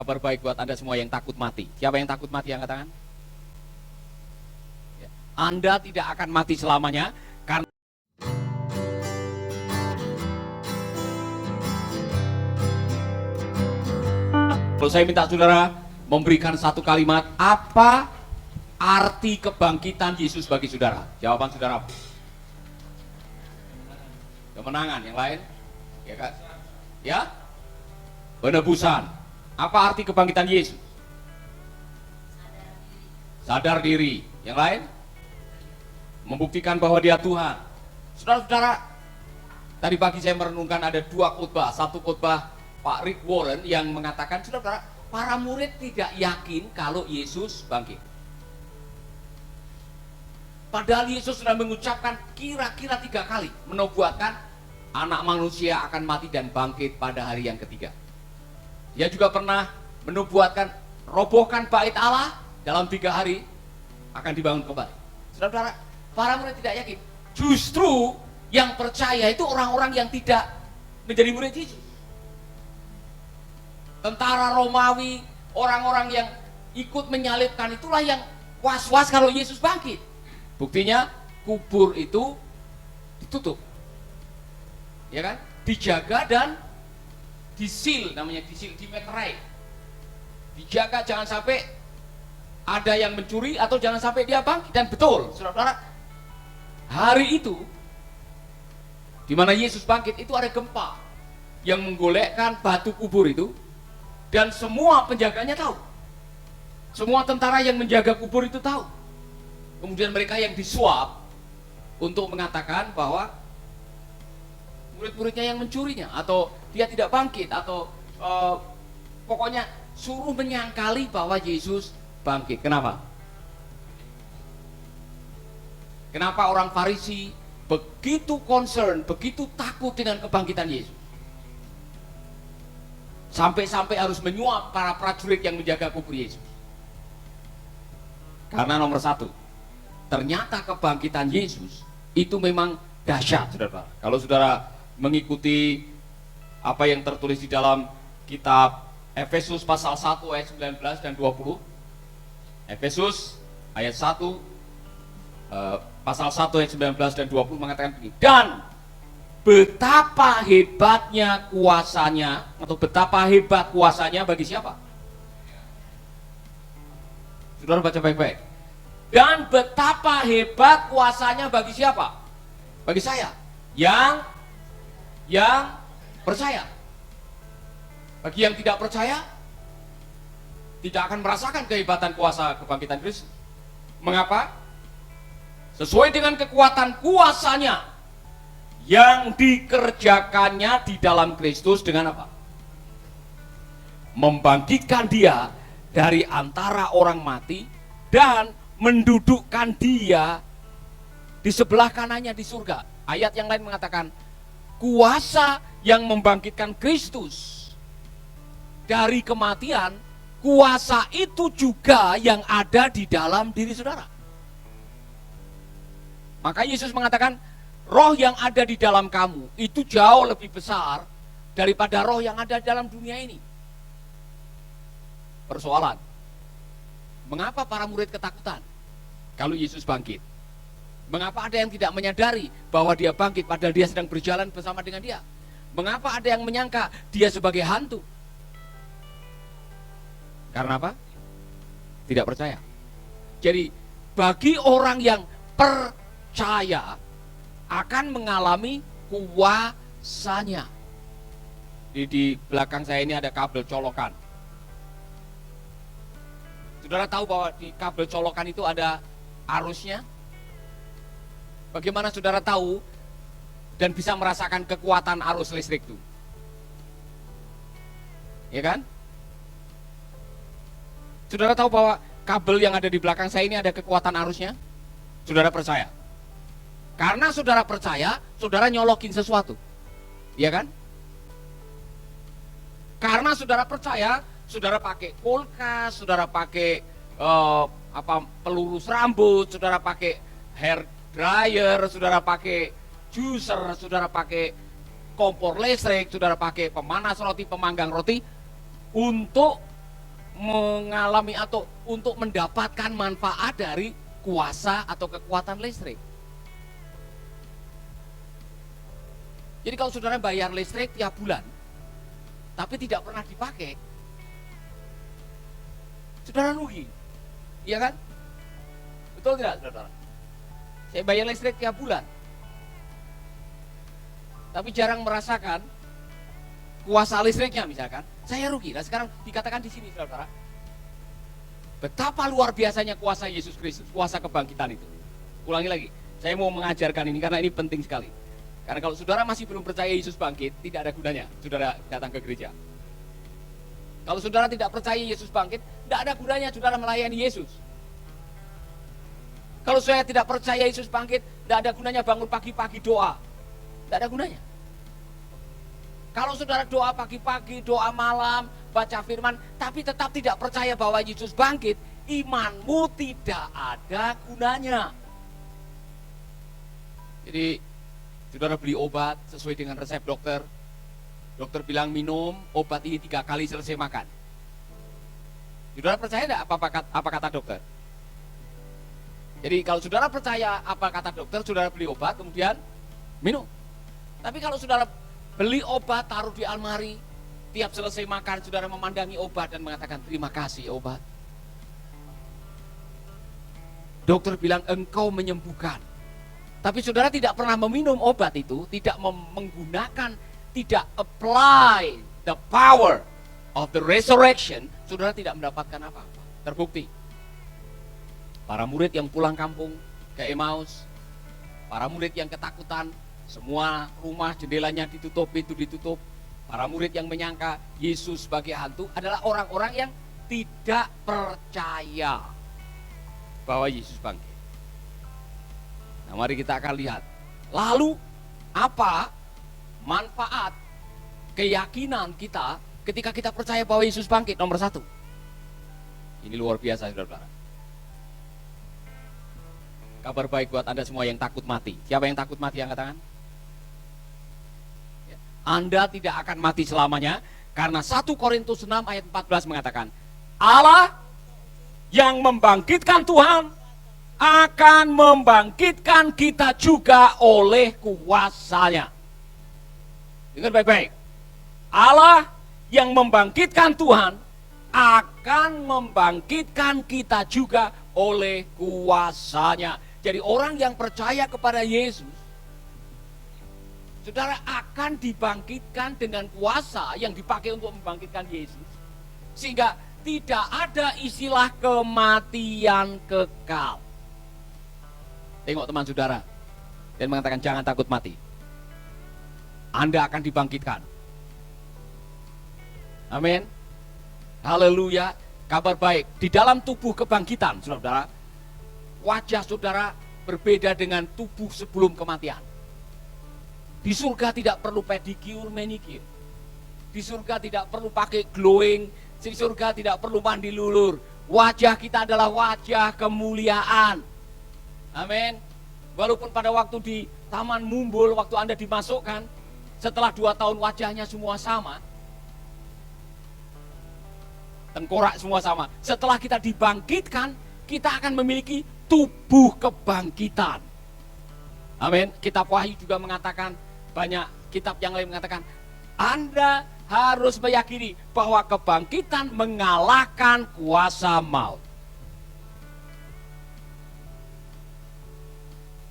Kabar baik buat Anda semua yang takut mati. Siapa yang takut mati, angkat tangan? Ya. Anda tidak akan mati selamanya karena kalau saya minta saudara memberikan satu kalimat, apa arti kebangkitan Yesus bagi saudara? Jawaban saudara apa? Kemenangan. Yang lain? Ya kan? Ya? Penebusan. Apa arti kebangkitan Yesus? Sadar diri. Yang lain? Membuktikan bahwa dia Tuhan. Saudara-saudara, tadi pagi saya merenungkan ada dua khotbah. Satu khotbah Pak Rick Warren yang mengatakan, saudara-saudara, para murid tidak yakin kalau Yesus bangkit. Padahal Yesus sudah mengucapkan kira-kira 3 kali menubuatkan anak manusia akan mati dan bangkit pada hari yang ketiga. Dia juga pernah menubuatkan robohkan bait Allah dalam 3 hari akan dibangun kembali. Saudara-saudara, para murid tidak yakin. Justru yang percaya itu orang-orang yang tidak menjadi murid Yesus. Tentara Romawi, orang-orang yang ikut menyalibkan itulah yang was-was kalau Yesus bangkit. Buktinya kubur itu ditutup, ya kan? Dijaga dan disil, namanya disil, dimeterai. Dijaga jangan sampai ada yang mencuri atau jangan sampai dia bangkit. Dan betul, saudara-saudara, hari itu di mana Yesus bangkit itu ada gempa yang menggolekkan batu kubur itu, dan semua penjaganya tahu. Semua tentara yang menjaga kubur itu tahu. Kemudian mereka yang disuap untuk mengatakan bahwa murid-muridnya yang mencurinya, atau dia tidak bangkit, atau pokoknya suruh menyangkali bahwa Yesus bangkit. Kenapa? Kenapa orang Farisi begitu concern, begitu takut dengan kebangkitan Yesus? Sampai-sampai harus menyuap para prajurit yang menjaga kubur Yesus. Karena nomor satu, ternyata kebangkitan Yesus itu memang dahsyat, saudara. Kalau saudara mengikuti apa yang tertulis di dalam kitab Efesus pasal 1 ayat 19 dan 20. Efesus ayat 1 pasal 1 ayat 19 dan 20 mengatakan begini. Dan betapa hebatnya kuasanya, atau betapa hebat kuasanya bagi siapa? Saudara baca baik-baik. Dan betapa hebat kuasanya bagi siapa? Bagi saya yang percaya. Bagi yang tidak percaya, tidak akan merasakan kehebatan kuasa kebangkitan Kristus. Mengapa? Sesuai dengan kekuatan kuasanya yang dikerjakannya di dalam Kristus dengan apa? Membangkitkan dia dari antara orang mati dan mendudukkan dia di sebelah kanannya di surga. Ayat yang lain mengatakan kuasa yang membangkitkan Kristus dari kematian, kuasa itu juga yang ada di dalam diri saudara. Maka Yesus mengatakan roh yang ada di dalam kamu itu jauh lebih besar daripada roh yang ada di dalam dunia ini. Persoalan, mengapa para murid ketakutan kalau Yesus bangkit? Mengapa ada yang tidak menyadari bahwa dia bangkit padahal dia sedang berjalan bersama dengan dia? Mengapa ada yang menyangka dia sebagai hantu? Karena apa? Tidak percaya. Jadi bagi orang yang percaya akan mengalami kuasanya. Di belakang saya ini ada kabel colokan. Saudara tahu bahwa di kabel colokan itu ada arusnya? Bagaimana saudara tahu dan bisa merasakan kekuatan arus listrik itu? Ya kan? Saudara tahu bahwa kabel yang ada di belakang saya ini ada kekuatan arusnya? Saudara percaya? Karena saudara percaya, saudara nyolokin sesuatu. Ya kan? Karena saudara percaya, saudara pakai kulkas, saudara pakai pelurus rambut, saudara pakai hair dryer, saudara pakai juicer, saudara pakai kompor listrik, saudara pakai pemanas roti, pemanggang roti untuk mengalami atau untuk mendapatkan manfaat dari kuasa atau kekuatan listrik. Jadi kalau saudara bayar listrik tiap bulan, tapi tidak pernah dipakai, saudara rugi, iya kan? Betul tidak, saudara? Saya bayar listrik tiap bulan, tapi jarang merasakan kuasa listriknya misalkan, saya rugi. Nah sekarang dikatakan di sini, saudara, betapa luar biasanya kuasa Yesus Kristus, kuasa kebangkitan itu. Ulangi lagi, saya mau mengajarkan ini karena ini penting sekali. Karena kalau saudara masih belum percaya Yesus bangkit, tidak ada gunanya saudara datang ke gereja. Kalau saudara tidak percaya Yesus bangkit, tidak ada gunanya saudara melayani Yesus. Kalau saya tidak percaya Yesus bangkit, tidak ada gunanya bangun pagi-pagi doa. Tidak ada gunanya. Kalau saudara doa pagi-pagi, doa malam, baca firman, tapi tetap tidak percaya bahwa Yesus bangkit, imanmu tidak ada gunanya. Jadi saudara beli obat sesuai dengan resep dokter. Dokter bilang minum obat ini 3 kali selesai makan. Saudara percaya tidak apa kata dokter? Jadi kalau saudara percaya apa kata dokter, saudara beli obat kemudian minum. Tapi kalau saudara beli obat taruh di almari, tiap selesai makan saudara memandangi obat dan mengatakan terima kasih obat. Dokter bilang engkau menyembuhkan. Tapi saudara tidak pernah meminum obat itu, tidak menggunakan, tidak apply the power of the resurrection, saudara tidak mendapatkan apa-apa. Terbukti. Para murid yang pulang kampung ke Emmaus, para murid yang ketakutan, semua rumah jendelanya ditutup, pintu ditutup. Para murid yang menyangka Yesus sebagai hantu adalah orang-orang yang tidak percaya bahwa Yesus bangkit. Nah, mari kita akan lihat. Lalu apa manfaat keyakinan kita ketika kita percaya bahwa Yesus bangkit? Nomor 1. Ini luar biasa, saudara-saudara. Kabar baik buat Anda semua yang takut mati. Siapa yang takut mati angkat tangan? Anda tidak akan mati selamanya, karena 1 Korintus 6 ayat 14 mengatakan, Allah yang membangkitkan Tuhan akan membangkitkan kita juga oleh kuasanya. Dengar baik-baik. Allah yang membangkitkan Tuhan akan membangkitkan kita juga oleh kuasanya. Jadi orang yang percaya kepada Yesus, saudara akan dibangkitkan dengan kuasa yang dipakai untuk membangkitkan Yesus. Sehingga tidak ada istilah kematian kekal. Tengok teman saudara dan mengatakan jangan takut mati. Anda akan dibangkitkan. Amin. Haleluya. Kabar baik. Di dalam tubuh kebangkitan, saudara, wajah saudara berbeda dengan tubuh sebelum kematian. Di surga tidak perlu pedicure, manicure. Di surga tidak perlu pakai glowing. Di surga tidak perlu mandi lulur. Wajah kita adalah wajah kemuliaan. Amin. Walaupun pada waktu di Taman Mumbul, waktu Anda dimasukkan, setelah 2 tahun wajahnya semua sama, tengkorak semua sama. Setelah kita dibangkitkan, kita akan memiliki tubuh kebangkitan. Amin. Kitab Wahyu juga mengatakan, banyak kitab yang lain mengatakan, Anda harus meyakini bahwa kebangkitan mengalahkan kuasa maut.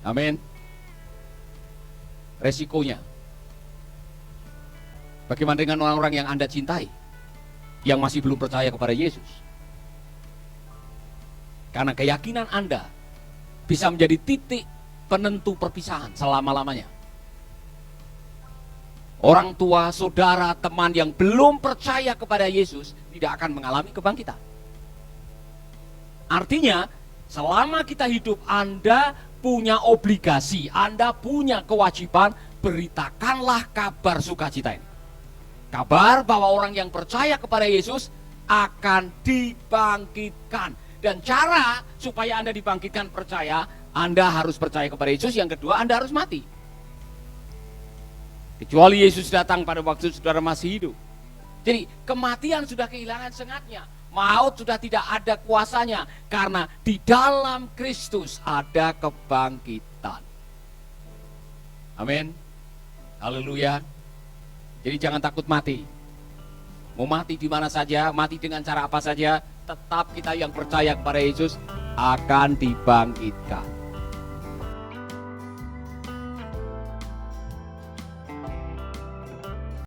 Amin. Resikonya, bagaimana dengan orang-orang yang Anda cintai, yang masih belum percaya kepada Yesus? Karena keyakinan Anda bisa menjadi titik penentu perpisahan selama-lamanya. Orang tua, saudara, teman yang belum percaya kepada Yesus tidak akan mengalami kebangkitan. Artinya, selama kita hidup, Anda punya obligasi, Anda punya kewajiban, beritakanlah kabar sukacita ini. Kabar bahwa orang yang percaya kepada Yesus akan dibangkitkan. Dan cara supaya Anda dibangkitkan percaya, Anda harus percaya kepada Yesus. Yang kedua, Anda harus mati. Kecuali Yesus datang pada waktu saudara masih hidup. Jadi kematian sudah kehilangan sengatnya. Maut sudah tidak ada kuasanya, karena di dalam Kristus ada kebangkitan. Amin. Haleluya. Jadi jangan takut mati. Mau mati di mana saja, mati dengan cara apa saja, tetap kita yang percaya kepada Yesus akan dibangkitkan.